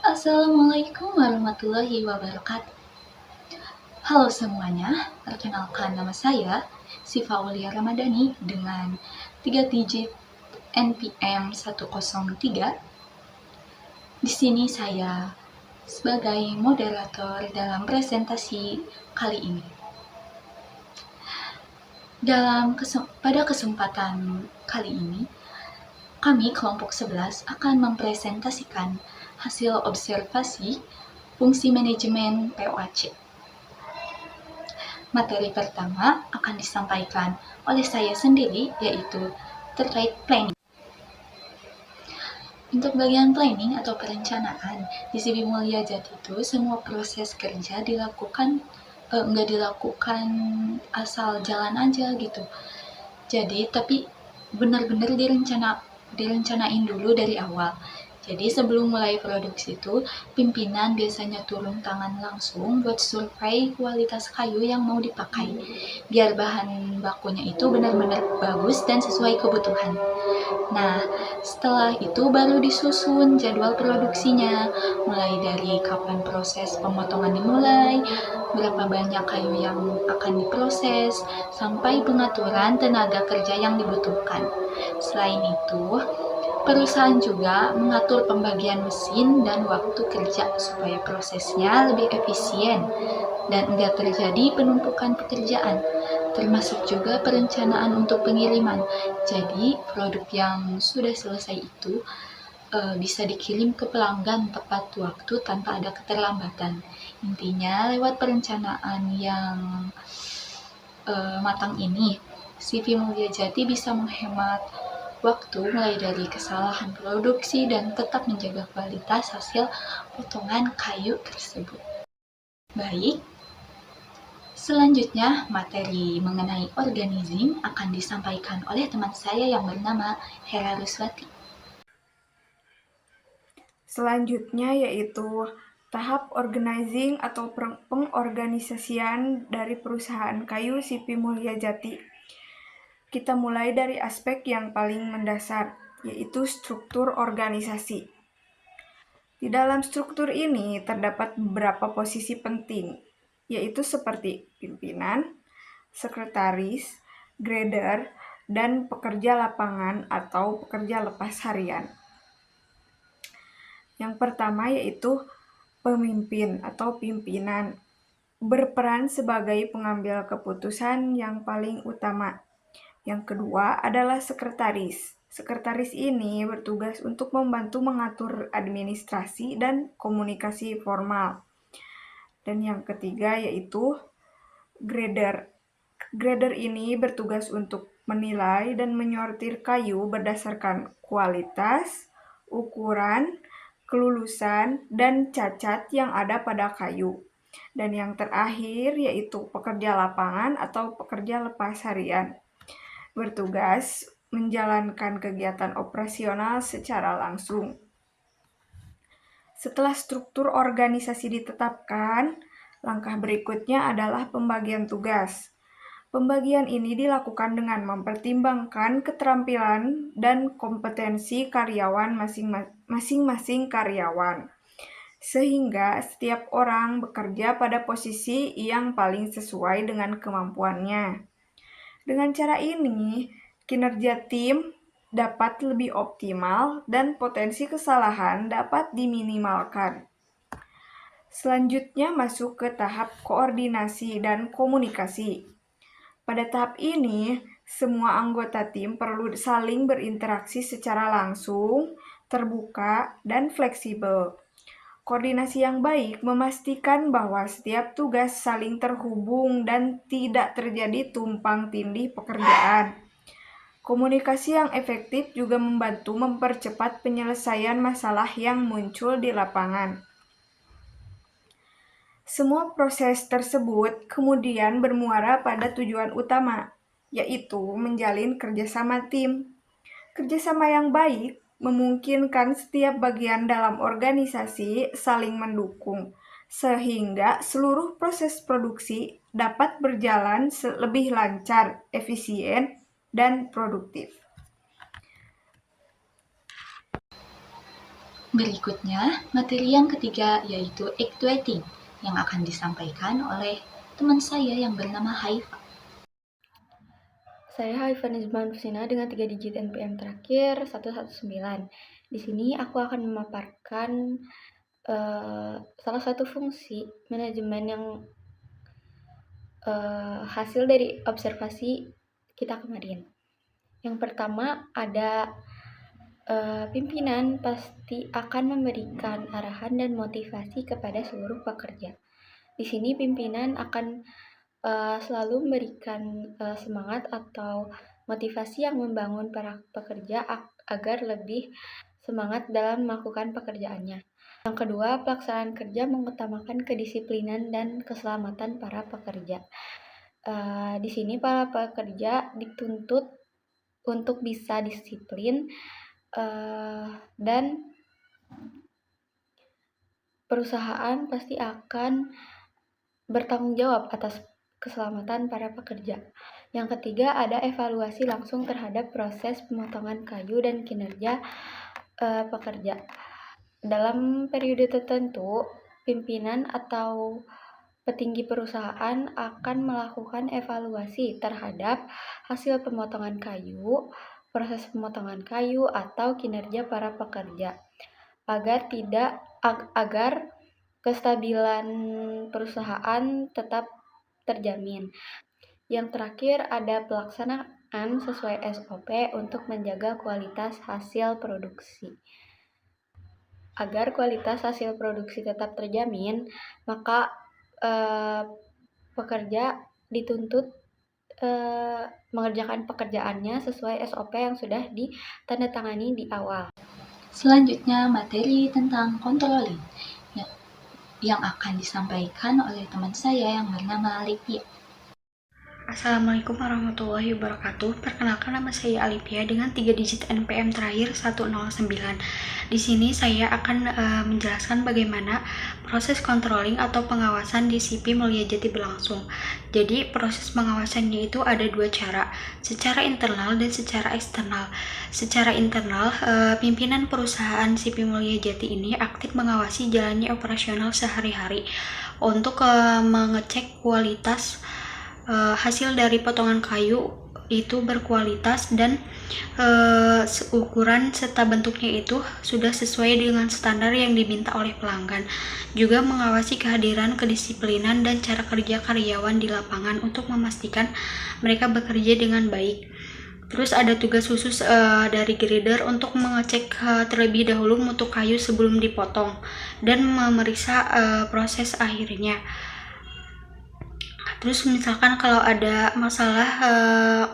Assalamualaikum warahmatullahi wabarakatuh. Halo semuanya, perkenalkan nama saya Sifa Aulia Ramadhani dengan 3 digit NPM 103. Di sini saya sebagai moderator dalam presentasi kali ini. Pada kesempatan kali ini, kami kelompok 11 akan mempresentasikan hasil observasi fungsi manajemen POAC. Materi pertama akan disampaikan oleh saya sendiri, yaitu terkait planning. Untuk bagian planning atau perencanaan, di CV Mulia Jati itu semua proses kerja nggak dilakukan asal jalan aja gitu. Jadi, tapi benar-benar direncanain dulu dari awal. Jadi sebelum mulai produksi itu, pimpinan biasanya turun tangan langsung buat survei kualitas kayu yang mau dipakai, biar bahan bakunya itu benar-benar bagus dan sesuai kebutuhan. Nah, setelah itu baru disusun jadwal produksinya, mulai dari kapan proses pemotongan dimulai, berapa banyak kayu yang akan diproses, sampai pengaturan tenaga kerja yang dibutuhkan. Selain itu, perusahaan juga mengatur pembagian mesin dan waktu kerja supaya prosesnya lebih efisien dan enggak terjadi penumpukan pekerjaan, termasuk juga perencanaan untuk pengiriman. Jadi, produk yang sudah selesai itu bisa dikirim ke pelanggan tepat waktu tanpa ada keterlambatan. Intinya, lewat perencanaan yang matang ini, CV Mulia Jati bisa menghemat waktu mulai dari kesalahan produksi dan tetap menjaga kualitas hasil potongan kayu tersebut. Baik, selanjutnya materi mengenai organizing akan disampaikan oleh teman saya yang bernama Hera Ruswati. Selanjutnya yaitu tahap organizing atau pengorganisasian dari perusahaan kayu CV Mulia Jati. Kita mulai dari aspek yang paling mendasar, yaitu struktur organisasi. Di dalam struktur ini terdapat beberapa posisi penting, yaitu seperti pimpinan, sekretaris, grader, dan pekerja lapangan atau pekerja lepas harian. Yang pertama yaitu pemimpin atau pimpinan, berperan sebagai pengambil keputusan yang paling utama. Yang kedua adalah sekretaris. Sekretaris ini bertugas untuk membantu mengatur administrasi dan komunikasi formal. Dan yang ketiga yaitu grader. Grader ini bertugas untuk menilai dan menyortir kayu berdasarkan kualitas, ukuran, kelulusan, dan cacat yang ada pada kayu. Dan yang terakhir yaitu pekerja lapangan atau pekerja lepas harian, bertugas menjalankan kegiatan operasional secara langsung. Setelah struktur organisasi ditetapkan, langkah berikutnya adalah pembagian tugas. Pembagian ini dilakukan dengan mempertimbangkan keterampilan dan kompetensi karyawan masing-masing karyawan, sehingga setiap orang bekerja pada posisi yang paling sesuai dengan kemampuannya. Dengan cara ini, kinerja tim dapat lebih optimal dan potensi kesalahan dapat diminimalkan. Selanjutnya masuk ke tahap koordinasi dan komunikasi. Pada tahap ini, semua anggota tim perlu saling berinteraksi secara langsung, terbuka, dan fleksibel. Koordinasi yang baik memastikan bahwa setiap tugas saling terhubung dan tidak terjadi tumpang tindih pekerjaan. Komunikasi yang efektif juga membantu mempercepat penyelesaian masalah yang muncul di lapangan. Semua proses tersebut kemudian bermuara pada tujuan utama, yaitu menjalin kerjasama tim. Kerjasama yang baik memungkinkan setiap bagian dalam organisasi saling mendukung, sehingga seluruh proses produksi dapat berjalan lebih lancar, efisien, dan produktif. Berikutnya, materi yang ketiga yaitu actuating yang akan disampaikan oleh teman saya yang bernama Haifa. Saya Haifa Nizman Fusina dengan 3 digit NPM terakhir 119. Di sini aku akan memaparkan salah satu fungsi manajemen yang hasil dari observasi kita kemarin. Yang pertama ada pimpinan pasti akan memberikan arahan dan motivasi kepada seluruh pekerja. Di sini pimpinan akan selalu memberikan semangat atau motivasi yang membangun para pekerja agar lebih semangat dalam melakukan pekerjaannya. Yang kedua, pelaksanaan kerja mengutamakan kedisiplinan dan keselamatan para pekerja. Di sini para pekerja dituntut untuk bisa disiplin dan perusahaan pasti akan bertanggung jawab atas keselamatan para pekerja. Yang ketiga, ada evaluasi langsung terhadap proses pemotongan kayu dan kinerja pekerja. Dalam periode tertentu, pimpinan atau petinggi perusahaan akan melakukan evaluasi terhadap hasil pemotongan kayu, proses pemotongan kayu, atau kinerja para pekerja agar kestabilan perusahaan tetap terjamin. Yang terakhir ada pelaksanaan sesuai SOP untuk menjaga kualitas hasil produksi. Agar kualitas hasil produksi tetap terjamin, maka pekerja dituntut mengerjakan pekerjaannya sesuai SOP yang sudah ditandatangani di awal. Selanjutnya, materi tentang controlling yang akan disampaikan oleh teman saya yang bernama Alipia. Assalamualaikum warahmatullahi wabarakatuh. Perkenalkan, nama saya Alipia dengan 3 digit NPM terakhir 109. Di sini saya akan menjelaskan bagaimana proses controlling atau pengawasan di CP Mulyajati berlangsung. Jadi proses pengawasannya itu ada 2 cara, secara internal dan secara eksternal. Secara internal, pimpinan perusahaan CP Mulyajati ini aktif mengawasi jalannya operasional sehari-hari untuk mengecek kualitas hasil dari potongan kayu itu berkualitas dan ukuran serta bentuknya itu sudah sesuai dengan standar yang diminta oleh pelanggan. Juga mengawasi kehadiran, kedisiplinan, dan cara kerja karyawan di lapangan untuk memastikan mereka bekerja dengan baik. Terus ada tugas khusus dari grader untuk mengecek terlebih dahulu mutu kayu sebelum dipotong dan memeriksa proses akhirnya. Terus misalkan kalau ada masalah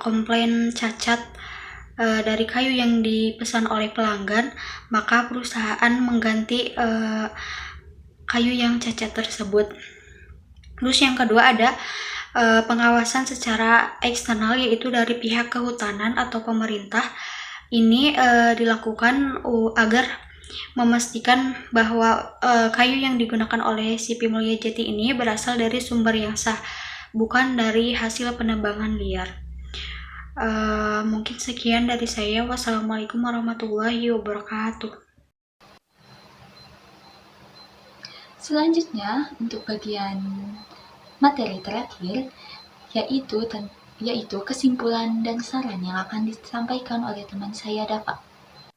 komplain cacat dari kayu yang dipesan oleh pelanggan, maka perusahaan mengganti kayu yang cacat tersebut. Terus yang kedua ada pengawasan secara eksternal, yaitu dari pihak kehutanan atau pemerintah. Ini dilakukan agar memastikan bahwa kayu yang digunakan oleh CP Mulyajati ini berasal dari sumber yang sah, bukan dari hasil penebangan liar. Mungkin sekian dari saya. Wassalamualaikum warahmatullahi wabarakatuh. Selanjutnya, untuk bagian materi terakhir, yaitu kesimpulan dan saran yang akan disampaikan oleh teman saya, Dafa.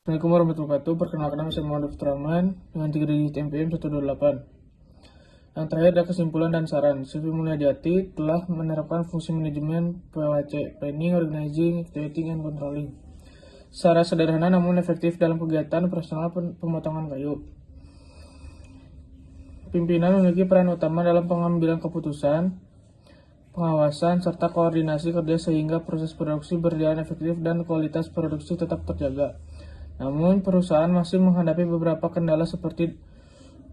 Assalamualaikum warahmatullahi wabarakatuh. Perkenalkan, nama saya Muhammad Rahman dengan 3 digit NPM 128. Yang terakhir ada kesimpulan dan saran. CP Mulyajati telah menerapkan fungsi manajemen PWC, Planning, Organizing, Activating, and Controlling, secara sederhana namun efektif dalam kegiatan operasional pemotongan kayu. Pimpinan memiliki peran utama dalam pengambilan keputusan, pengawasan, serta koordinasi kerja sehingga proses produksi berjalan efektif dan kualitas produksi tetap terjaga. Namun, perusahaan masih menghadapi beberapa kendala seperti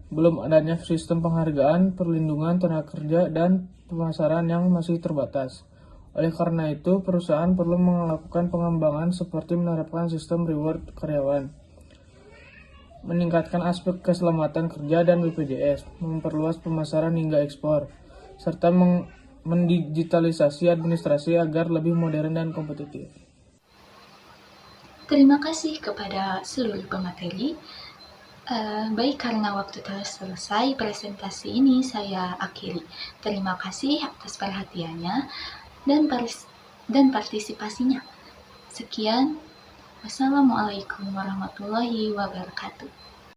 belum adanya sistem penghargaan, perlindungan tenaga kerja, dan pemasaran yang masih terbatas. Oleh karena itu, perusahaan perlu melakukan pengembangan seperti menerapkan sistem reward karyawan, meningkatkan aspek keselamatan kerja dan BPJS, memperluas pemasaran hingga ekspor, serta mendigitalisasi administrasi agar lebih modern dan kompetitif. Terima kasih kepada seluruh pemateri. Baik, karena waktu telah selesai, presentasi ini saya akhiri. Terima kasih atas perhatiannya dan partisipasinya. Sekian, wassalamualaikum warahmatullahi wabarakatuh.